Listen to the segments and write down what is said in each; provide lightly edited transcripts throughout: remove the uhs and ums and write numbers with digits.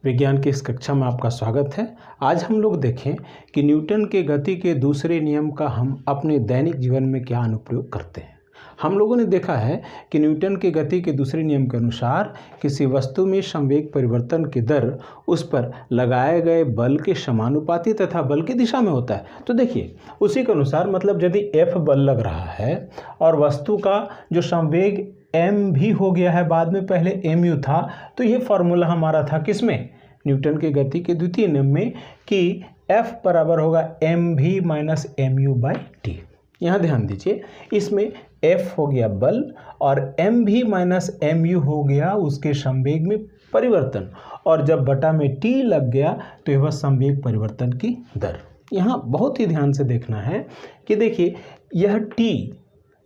विज्ञान की इस कक्षा में आपका स्वागत है। आज हम लोग देखें कि न्यूटन के गति के दूसरे नियम का हम अपने दैनिक जीवन में क्या अनुप्रयोग करते हैं। हम लोगों ने देखा है कि न्यूटन के गति के दूसरे नियम के अनुसार किसी वस्तु में संवेग परिवर्तन की दर उस पर लगाए गए बल के समानुपाती तथा बल की दिशा में होता है। तो देखिए उसी के अनुसार मतलब यदि F बल लग रहा है और वस्तु का जो संवेग m भी हो गया है, बाद में पहले mu था, तो ये फॉर्मूला हमारा था किसमें, न्यूटन के गति के द्वितीय नियम में, कि F बराबर होगा mv माइनस mu/t। यहाँ ध्यान दीजिए, इसमें F हो गया बल और mv माइनस mu हो गया उसके संवेग में परिवर्तन, और जब बटा में t लग गया तो यह संवेग परिवर्तन की दर। यहाँ बहुत ही ध्यान से देखना है कि देखिए यह t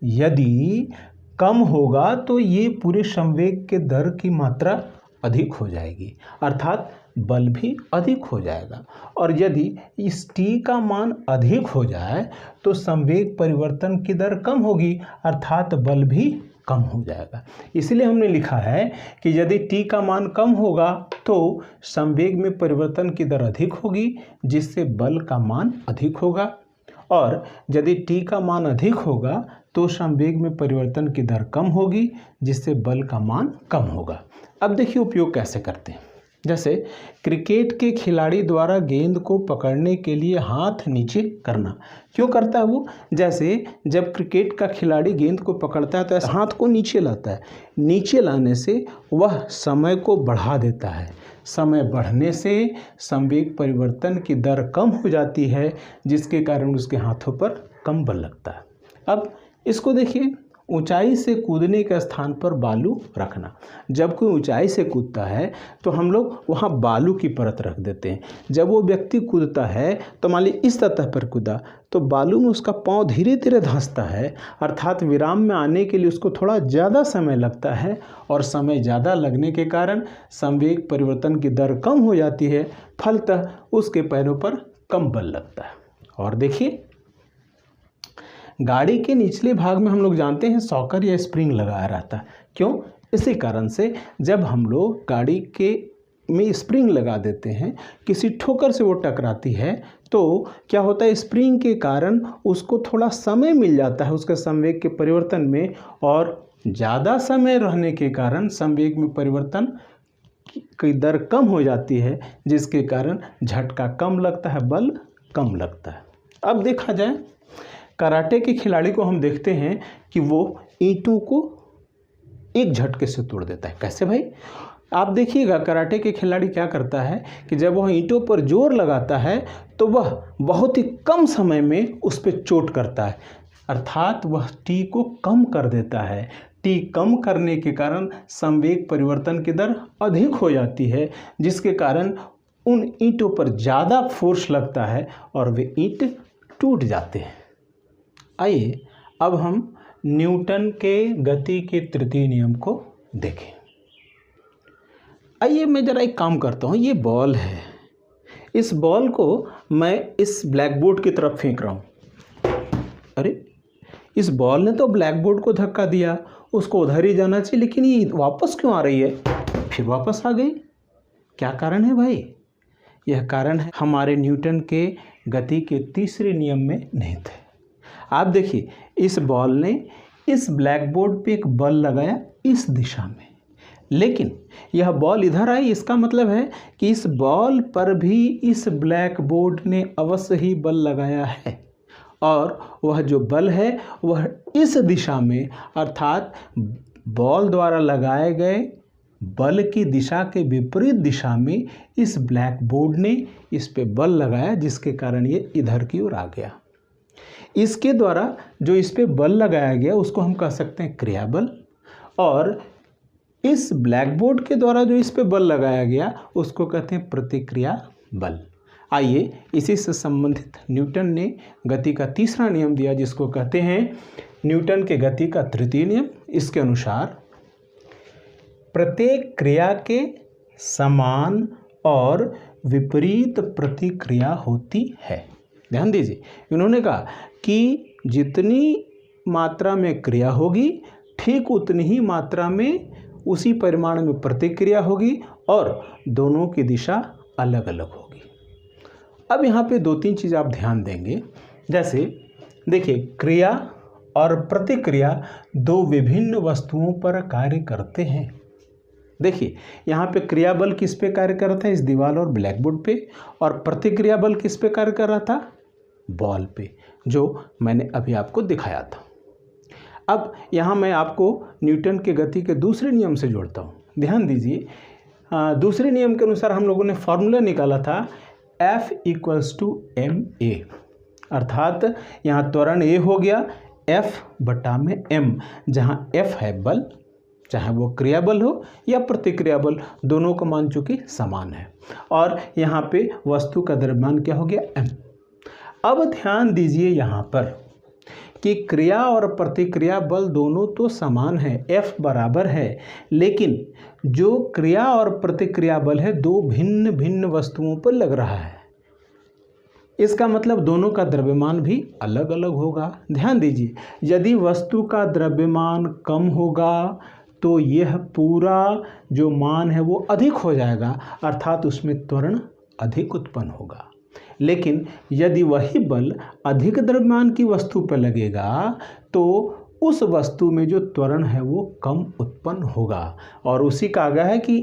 यदि कम होगा तो ये पूरे संवेग के दर की मात्रा अधिक हो जाएगी, अर्थात बल भी अधिक हो जाएगा। और यदि इस t का मान अधिक हो जाए तो संवेग परिवर्तन की दर कम होगी, अर्थात बल भी कम हो जाएगा। इसलिए हमने लिखा है कि यदि t का मान कम होगा तो संवेग में परिवर्तन की दर अधिक होगी, जिससे बल का मान अधिक होगा, और यदि t का मान अधिक होगा तो संवेग में परिवर्तन की दर कम होगी, जिससे बल का मान कम होगा। अब देखिए उपयोग कैसे करते हैं। जैसे क्रिकेट के खिलाड़ी द्वारा गेंद को पकड़ने के लिए हाथ नीचे करना। क्यों करता है वो? जैसे जब क्रिकेट का खिलाड़ी गेंद को पकड़ता है तो हाथ को नीचे लाता है। नीचे लाने से वह समय को बढ़ा देता है। समय बढ़ने से संवेग परिवर्तन की दर कम हो जाती है, जिसके कारण उसके हाथों पर कम बल लगता है। अब इसको देखिए, ऊंचाई से कूदने के स्थान पर बालू रखना। जब कोई ऊंचाई से कूदता है तो हम लोग वहाँ बालू की परत रख देते हैं। जब वो व्यक्ति कूदता है तो मान लीजिए इस सतह पर कूदा तो बालू में उसका पाँव धीरे धीरे धंसता है, अर्थात विराम में आने के लिए उसको थोड़ा ज़्यादा समय लगता है, और समय ज़्यादा लगने के कारण संवेग परिवर्तन की दर कम हो जाती है, फलतः उसके पैरों पर कम बल लगता है। और देखिए गाड़ी के निचले भाग में हम लोग जानते हैं सॉकर या स्प्रिंग लगाया रहता है। क्यों? इसी कारण से जब हम लोग गाड़ी के में स्प्रिंग लगा देते हैं, किसी ठोकर से वो टकराती है तो क्या होता है, स्प्रिंग के कारण उसको थोड़ा समय मिल जाता है उसके संवेग के परिवर्तन में, और ज़्यादा समय रहने के कारण संवेग में परिवर्तन की दर कम हो जाती है, जिसके कारण झटका कम लगता है, बल कम लगता है। अब देखा जाए कराटे के खिलाड़ी को हम देखते हैं कि वो ईंटों को एक झटके से तोड़ देता है। कैसे भाई? आप देखिएगा कराटे के खिलाड़ी क्या करता है कि जब वह ईंटों पर जोर लगाता है तो वह बहुत ही कम समय में उस पर चोट करता है, अर्थात वह टी को कम कर देता है। टी कम करने के कारण संवेग परिवर्तन की दर अधिक हो जाती है, जिसके कारण उन ईंटों पर ज़्यादा फोर्स लगता है और वे ईंट टूट जाते हैं। आइए अब हम न्यूटन के गति के तृतीय नियम को देखें। आइए मैं ज़रा एक काम करता हूँ। ये बॉल है, इस बॉल को मैं इस ब्लैक बोर्ड की तरफ फेंक रहा हूँ। अरे इस बॉल ने तो ब्लैक बोर्ड को धक्का दिया, उसको उधर ही जाना चाहिए, लेकिन ये वापस क्यों आ रही है? फिर वापस आ गई। क्या कारण है भाई? यह कारण है हमारे न्यूटन के गति के तीसरे नियम में निहित है। आप देखिए इस बॉल ने इस ब्लैक बोर्ड पे एक बल लगाया इस दिशा में, लेकिन यह बॉल इधर आई, इसका मतलब है कि इस बॉल पर भी इस ब्लैक बोर्ड ने अवश्य ही बल लगाया है, और वह जो बल है वह इस दिशा में, अर्थात बॉल द्वारा लगाए गए बल की दिशा के विपरीत दिशा में इस ब्लैक बोर्ड ने इस पे बल लगाया, जिसके कारण ये इधर की ओर आ गया। इसके द्वारा जो इस पे बल लगाया गया उसको हम कह सकते हैं क्रिया बल, और इस ब्लैक बोर्ड के द्वारा जो इस पे बल लगाया गया उसको कहते हैं प्रतिक्रिया बल। आइए इसी से संबंधित न्यूटन ने गति का तीसरा नियम दिया, जिसको कहते हैं न्यूटन के गति का तृतीय नियम। इसके अनुसार प्रत्येक क्रिया के समान और विपरीत प्रतिक्रिया होती है। ध्यान दीजिए, इन्होंने कहा कि जितनी मात्रा में क्रिया होगी ठीक उतनी ही मात्रा में उसी परिमाण में प्रतिक्रिया होगी, और दोनों की दिशा अलग अलग होगी। अब यहाँ पे 2-3 चीज़ आप ध्यान देंगे। जैसे देखिए, क्रिया और प्रतिक्रिया दो विभिन्न वस्तुओं पर कार्य करते हैं। देखिए यहाँ पे क्रिया बल किस पे कार्य कर रहा था, इस दीवार और ब्लैक बोर्ड पे, और प्रतिक्रिया बल किस पे कार्य कर रहा था, बॉल पे, जो मैंने अभी आपको दिखाया था। अब यहाँ मैं आपको न्यूटन के गति के दूसरे नियम से जोड़ता हूँ। ध्यान दीजिए, दूसरे नियम के अनुसार हम लोगों ने फॉर्मूला निकाला था F = ma, अर्थात यहाँ त्वरण a हो गया F/m, जहाँ F है बल, चाहे वो क्रिया बल हो या प्रतिक्रिया बल, दोनों का मान चूंकि समान है, और यहाँ पे वस्तु का द्रव्यमान क्या हो गया, m। अब ध्यान दीजिए यहाँ पर कि क्रिया और प्रतिक्रिया बल दोनों तो समान है, F बराबर है, लेकिन जो क्रिया और प्रतिक्रिया बल है दो भिन्न भिन्न वस्तुओं पर लग रहा है। इसका मतलब दोनों का द्रव्यमान भी अलग अलग होगा। ध्यान दीजिए, यदि वस्तु का द्रव्यमान कम होगा तो यह पूरा जो मान है वो अधिक हो जाएगा, अर्थात उसमें त्वरण अधिक उत्पन्न होगा। लेकिन यदि वही बल अधिक द्रव्यमान की वस्तु पर लगेगा तो उस वस्तु में जो त्वरण है वो कम उत्पन्न होगा, और उसी का आगे है कि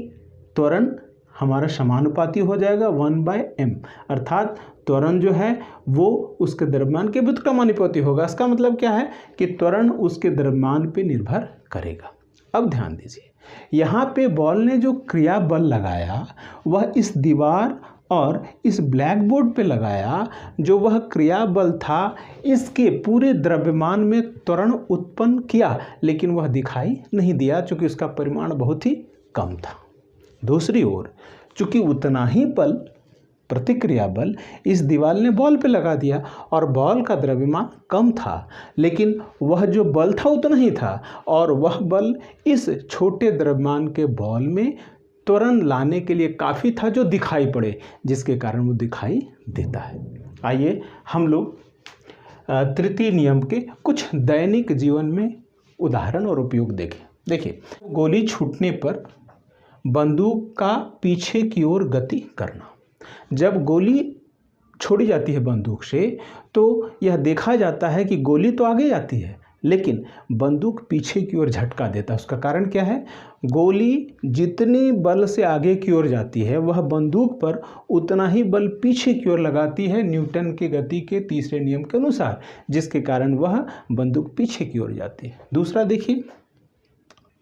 त्वरण हमारा समानुपाती हो जाएगा 1/m, अर्थात त्वरण जो है वो उसके द्रव्यमान के व्युत्क्रमानुपाती होगा। इसका मतलब क्या है कि त्वरण उसके द्रव्यमान पे निर्भर करेगा। अब ध्यान दीजिए, यहाँ पे बॉल ने जो क्रिया बल लगाया वह इस दीवार और इस ब्लैक बोर्ड पे लगाया, जो वह क्रिया बल था इसके पूरे द्रव्यमान में त्वरण उत्पन्न किया, लेकिन वह दिखाई नहीं दिया क्योंकि उसका परिमाण बहुत ही कम था। दूसरी ओर चूंकि उतना ही बल, प्रतिक्रिया बल, इस दीवार ने बॉल पे लगा दिया और बॉल का द्रव्यमान कम था, लेकिन वह जो बल था उतना ही था, और वह बल इस छोटे द्रव्यमान के बॉल में त्वरण लाने के लिए काफ़ी था जो दिखाई पड़े, जिसके कारण वो दिखाई देता है। आइए हम लोग तृतीय नियम के कुछ दैनिक जीवन में उदाहरण और उपयोग देखें। देखिए, गोली छूटने पर बंदूक का पीछे की ओर गति करना। जब गोली छोड़ी जाती है बंदूक से तो यह देखा जाता है कि गोली तो आगे जाती है, लेकिन बंदूक पीछे की ओर झटका देता है। उसका कारण क्या है, गोली जितनी बल से आगे की ओर जाती है वह बंदूक पर उतना ही बल पीछे की ओर लगाती है, न्यूटन की गति के तीसरे नियम के अनुसार, जिसके कारण वह बंदूक पीछे की ओर जाती है। दूसरा देखिए,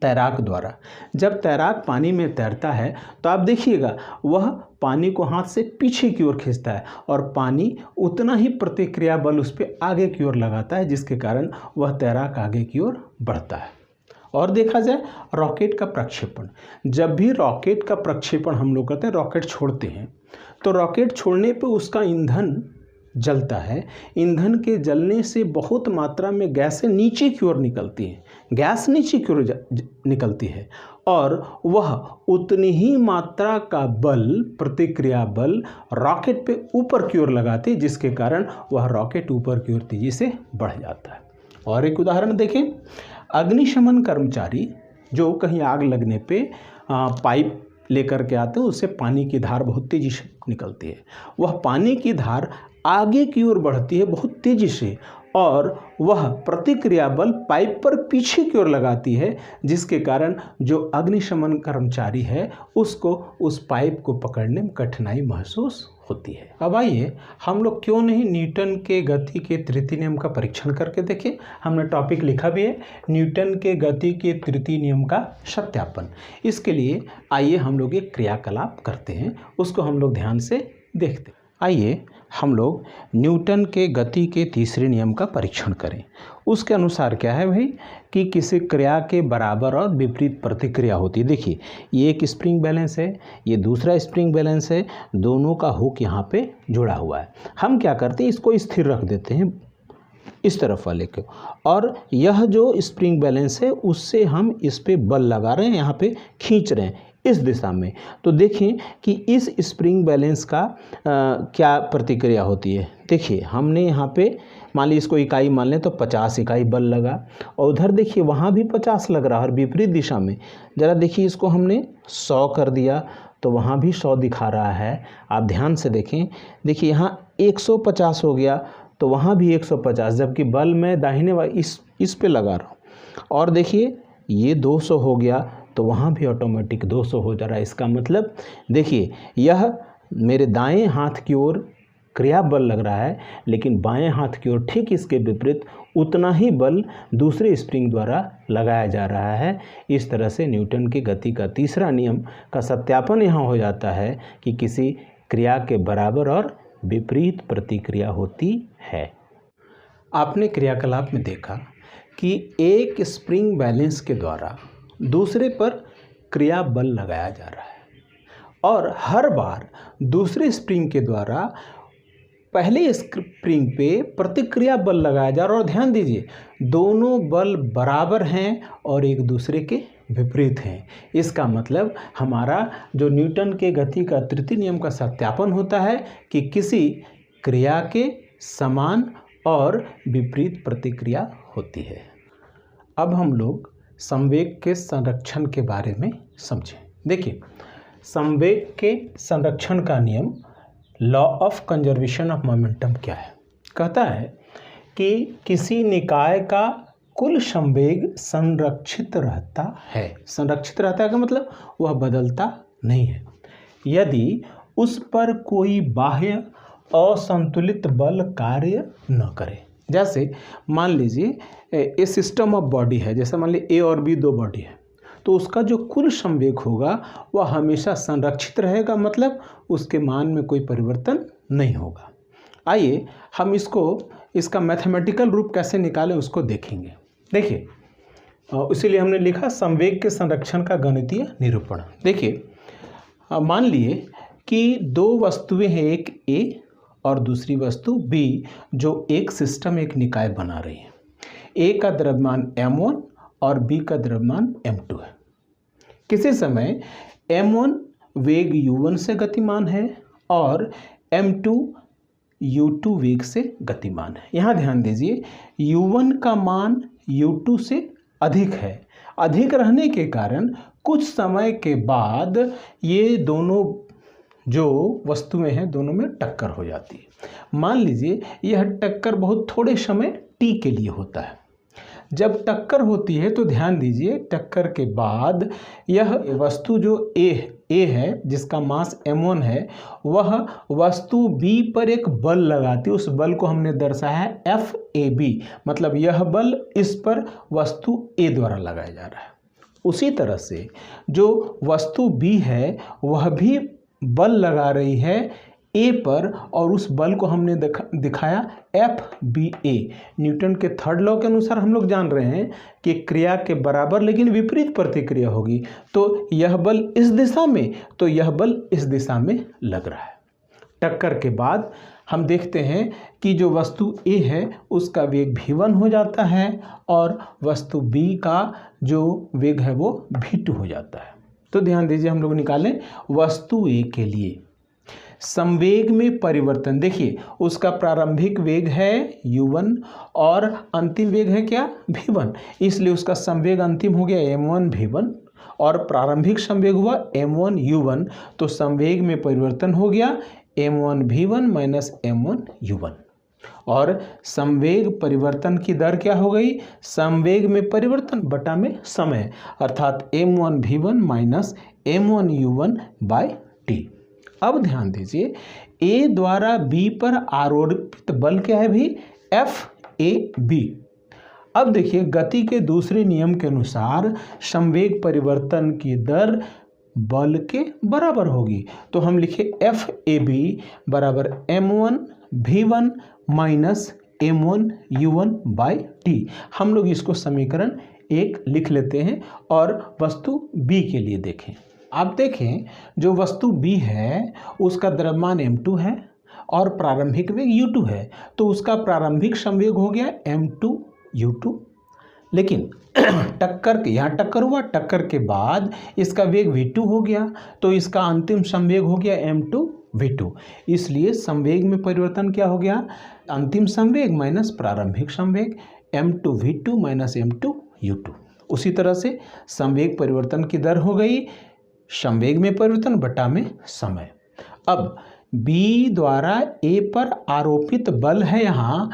तैराक द्वारा, जब तैराक पानी में तैरता है तो आप देखिएगा वह पानी को हाथ से पीछे की ओर खींचता है और पानी उतना ही प्रतिक्रिया बल उस पर आगे की ओर लगाता है, जिसके कारण वह तैराक आगे की ओर बढ़ता है। और देखा जाए रॉकेट का प्रक्षेपण, जब भी रॉकेट का प्रक्षेपण हम लोग करते हैं, रॉकेट छोड़ते हैं, तो रॉकेट छोड़ने पर उसका ईंधन जलता है। ईंधन के जलने से बहुत मात्रा में गैसें नीचे की ओर निकलती हैं, गैस नीचे की ओर निकलती है, और वह उतनी ही मात्रा का बल, प्रतिक्रिया बल, रॉकेट पे ऊपर की ओर लगाती है, जिसके कारण वह रॉकेट ऊपर की ओर तेजी से बढ़ जाता है। और एक उदाहरण देखें, अग्निशमन कर्मचारी जो कहीं आग लगने पे पाइप लेकर के आते हैं, उससे पानी की धार बहुत तेजी से निकलती है। वह पानी की धार आगे की ओर बढ़ती है बहुत तेजी से, और वह प्रतिक्रिया बल पाइप पर पीछे की ओर लगाती है, जिसके कारण जो अग्निशमन कर्मचारी है उसको उस पाइप को पकड़ने में कठिनाई महसूस होती है। अब आइए हम लोग क्यों नहीं न्यूटन के गति के तृतीय नियम का परीक्षण करके देखें। हमने टॉपिक लिखा भी है, न्यूटन के गति के तृतीय नियम का सत्यापन। इसके लिए आइए हम लोग एक क्रियाकलाप करते हैं, उसको हम लोग ध्यान से देखते हैं। आइए हम लोग न्यूटन के गति के तीसरे नियम का परीक्षण करें। उसके अनुसार क्या है भाई कि किसी क्रिया के बराबर और विपरीत प्रतिक्रिया होती है। देखिए, ये एक स्प्रिंग बैलेंस है, ये दूसरा स्प्रिंग बैलेंस है, दोनों का हुक यहाँ पे जुड़ा हुआ है। हम क्या करते हैं, इसको स्थिर रख देते हैं इस तरफ वाले को, और यह जो स्प्रिंग बैलेंस है उससे हम इस पे बल लगा रहे हैं, यहाँ पे खींच रहे हैं इस दिशा में। तो देखें कि इस स्प्रिंग बैलेंस का क्या प्रतिक्रिया होती है। देखिए, हमने यहाँ पे मान ली इसको इकाई मान लें तो 50 इकाई बल लगा, और उधर देखिए वहाँ भी 50 लग रहा है, और विपरीत दिशा में ज़रा देखिए इसको हमने 100 कर दिया, तो वहाँ भी 100 दिखा रहा है। आप ध्यान से देखें, देखिए यहाँ 150 हो गया तो वहाँ भी 150, जबकि बल मैं दाहिने इस पे लगा रहा हूँ। और देखिए ये 200 हो गया तो वहाँ भी ऑटोमेटिक 200 हो जा रहा है। इसका मतलब देखिए यह मेरे दाएं हाथ की ओर क्रिया बल लग रहा है, लेकिन बाएं हाथ की ओर ठीक इसके विपरीत उतना ही बल दूसरे स्प्रिंग द्वारा लगाया जा रहा है। इस तरह से न्यूटन की गति का तीसरा नियम का सत्यापन यहाँ हो जाता है कि किसी क्रिया के बराबर और विपरीत प्रतिक्रिया होती है। आपने क्रियाकलाप में देखा कि एक स्प्रिंग बैलेंस के द्वारा दूसरे पर क्रिया बल लगाया जा रहा है और हर बार दूसरे स्प्रिंग के द्वारा पहले स्प्रिंग पे प्रतिक्रिया बल लगाया जा रहा है। और ध्यान दीजिए दोनों बल बराबर हैं और एक दूसरे के विपरीत हैं। इसका मतलब हमारा जो न्यूटन के गति का तृतीय नियम का सत्यापन होता है कि किसी क्रिया के समान और विपरीत प्रतिक्रिया होती है। अब हम लोग संवेग के संरक्षण के बारे में समझें। देखिए संवेग के संरक्षण का नियम law of conservation of momentum क्या है? कहता है कि किसी निकाय का कुल संवेग संरक्षित रहता है। संरक्षित रहता है का मतलब वह बदलता नहीं है यदि उस पर कोई बाह्य असंतुलित बल कार्य न करे। जैसे मान लीजिए ए सिस्टम ऑफ बॉडी है, जैसे मान लीजिए ए और बी दो बॉडी है, तो उसका जो कुल संवेग होगा वह हमेशा संरक्षित रहेगा, मतलब उसके मान में कोई परिवर्तन नहीं होगा। आइए हम इसका मैथमेटिकल रूप कैसे निकालें उसको देखेंगे। देखिए इसीलिए हमने लिखा संवेग के संरक्षण का गणितीय निरूपण। देखिए मान लिए कि दो वस्तुएं हैं, एक ए और दूसरी वस्तु बी, जो एक सिस्टम एक निकाय बना रही है। ए का द्रव्यमान m1 और बी का द्रव्यमान m2 है। किसी समय m1 वेग u1 से गतिमान है और m2 u2 वेग से गतिमान है। यहाँ ध्यान दीजिए u1 का मान u2 से अधिक है। अधिक रहने के कारण कुछ समय के बाद ये दोनों जो वस्तुएं हैं दोनों में टक्कर हो जाती है। मान लीजिए यह टक्कर बहुत थोड़े समय t के लिए होता है। जब टक्कर होती है तो ध्यान दीजिए टक्कर के बाद यह वस्तु जो ए है जिसका मास m1 है, वह वस्तु b पर एक बल लगाती है। उस बल को हमने दर्शाया है FAB, मतलब यह बल इस पर वस्तु a द्वारा लगाया जा रहा है। उसी तरह से जो वस्तु b है वह भी बल लगा रही है ए पर और उस बल को हमने दिखाया FBA। न्यूटन के थर्ड लॉ के अनुसार हम लोग जान रहे हैं कि क्रिया के बराबर लेकिन विपरीत प्रतिक्रिया होगी, तो यह बल इस दिशा में तो यह बल इस दिशा में लग रहा है। टक्कर के बाद हम देखते हैं कि जो वस्तु A है उसका वेग v1 हो जाता है और वस्तु B का जो वेग है वो v2 हो जाता है। तो ध्यान दीजिए हम लोग निकालें वस्तु A के लिए संवेग में परिवर्तन। देखिए उसका प्रारंभिक वेग है u1 और अंतिम वेग है क्या v1, इसलिए उसका संवेग अंतिम हो गया m1 v1 और प्रारंभिक संवेग हुआ m1 u1, तो संवेग में परिवर्तन हो गया m1 v1 minus m1 u1। और संवेग परिवर्तन की दर क्या हो गई? संवेग में परिवर्तन बटा में समय, अर्थात m1 v1 minus m1 u1 bye t। अब ध्यान दीजिए A द्वारा B पर आरोपित बल क्या है भी? FAB। अब देखिए गति के दूसरे नियम के अनुसार संवेग परिवर्तन की दर बल के बराबर होगी, तो हम लिखे FAB बराबर m1 v1 minus m1 u1 by t। हम लोग इसको समीकरण 1 लिख लेते हैं और वस्तु B के लिए देखें। आप देखें जो वस्तु B है उसका द्रव्यमान m2 है और प्रारंभिक वेग u2 है, तो उसका प्रारंभिक संवेग हो गया m2 u2। लेकिन टक्कर के यहाँ टक्कर हुआ, टक्कर के बाद इसका वेग v2 हो गया, तो इसका अंतिम संवेग हो गया m2 v2। इसलिए संवेग में परिवर्तन क्या हो गया? अंतिम संवेग माइनस प्रारंभिक संवेग m2 v2 minus m2 u2। उसी तरह से संवेग परिवर्तन की दर हो गई संवेग में परिवर्तन बटा में समय। अब B द्वारा A पर आरोपित बल है यहाँ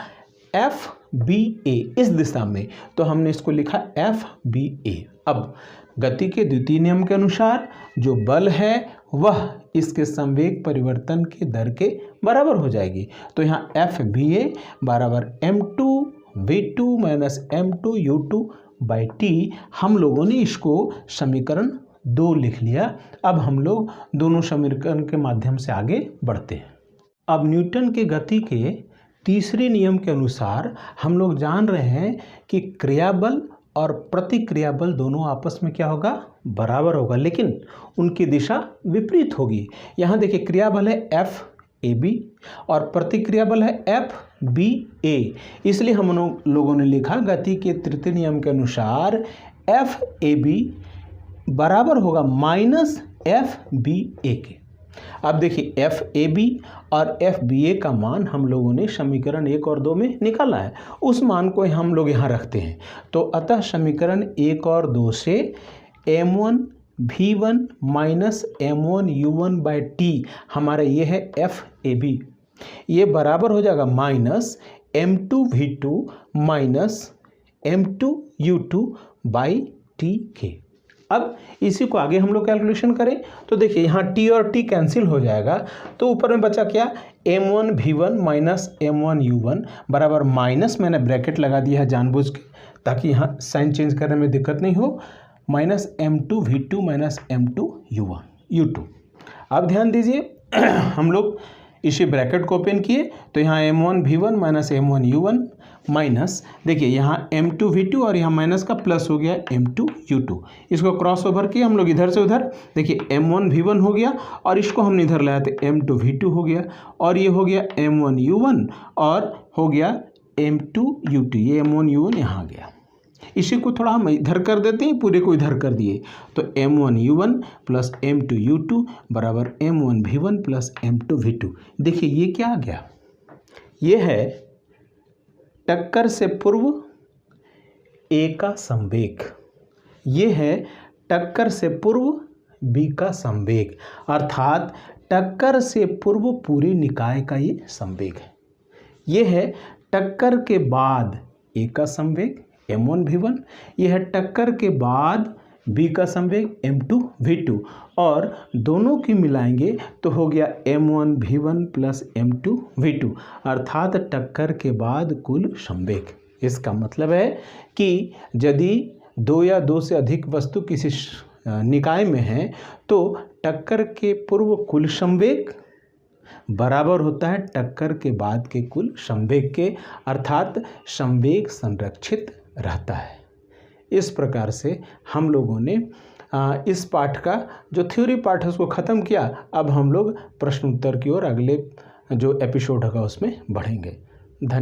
FBA इस दिशा में, तो हमने इसको लिखा FBA। अब गति के द्वितीय नियम के अनुसार जो बल है वह इसके संवेग परिवर्तन की दर के बराबर हो जाएगी। तो यहाँ FBA बराबर m2v2 माइनस m2u2/t, हम लोगों ने इसको समीकरण 2 लिख लिया। अब हम लोग दोनों समीकरण के माध्यम से आगे बढ़ते हैं। अब न्यूटन के गति के तीसरे नियम के अनुसार हम लोग जान रहे हैं कि क्रियाबल और प्रतिक्रिया बल दोनों आपस में क्या होगा, बराबर होगा, लेकिन उनकी दिशा विपरीत होगी। यहाँ देखिए क्रियाबल है FAB और प्रतिक्रिया बल है FBA, इसलिए हम लोगों ने लिखा गति के तृतीय नियम के अनुसार FAB बराबर होगा माइनस FBA के। अब देखिए FAB और FBA का मान हम लोगों ने समीकरण 1 और 2 में निकाला है, उस मान को हम लोग यहाँ रखते हैं। तो अतः समीकरण 1 और 2 से m1v1 माइनस m1u1/t हमारा ये है FAB, ये बराबर हो जाएगा माइनस m2v2 माइनस m2u2/t के। अब इसी को आगे हम लोग कैलकुलेशन करें तो देखिए यहाँ t और t कैंसिल हो जाएगा, तो ऊपर में बचा क्या, m1v1 माइनस m1u1 बराबर माइनस, मैंने ब्रैकेट लगा दिया है जानबूझ के ताकि यहाँ साइन चेंज करने में दिक्कत नहीं हो, माइनस m2v2 माइनस m2u2। अब ध्यान दीजिए हम लोग इसी ब्रैकेट को ओपन किए तो यहाँ m1v1 माइनस m1u1 माइनस, देखिए यहाँ m2v2 और यहाँ माइनस का प्लस हो गया m2u2, इसको क्रॉस ओवर किया हम लोग इधर से उधर, देखिए m1v1 हो गया और इसको हमने इधर लाया तो m2v2 हो गया और ये हो गया m1u1 और हो गया m2u2, ये m1u1 यहाँ आ गया। इसी को थोड़ा हम इधर कर देते हैं, पूरे को इधर कर दिए तो m1u1 प्लस m2u2 बराबर m1v1 प्लस m2v2। देखिए ये क्या आ गया, ये है टक्कर से पूर्व A का संवेग, ये है टक्कर से पूर्व B का संवेग, अर्थात टक्कर से पूर्व पूरे निकाय का ये संवेग है। ये है टक्कर के बाद A का संवेग m1v1, यह है टक्कर के बाद B का संवेग m2v2 और दोनों की मिलाएंगे तो हो गया m1v1 प्लस m2v2, अर्थात टक्कर के बाद कुल संवेग। इसका मतलब है कि यदि 2 या 2 से अधिक वस्तु किसी निकाय में है तो टक्कर के पूर्व कुल संवेग बराबर होता है टक्कर के बाद के कुल संवेग के, अर्थात संवेग संरक्षित रहता है। इस प्रकार से हम लोगों ने इस पाठ का जो थ्योरी पार्ट है उसको ख़त्म किया। अब हम लोग प्रश्न उत्तर की ओर अगले जो एपिसोड होगा उसमें बढ़ेंगे।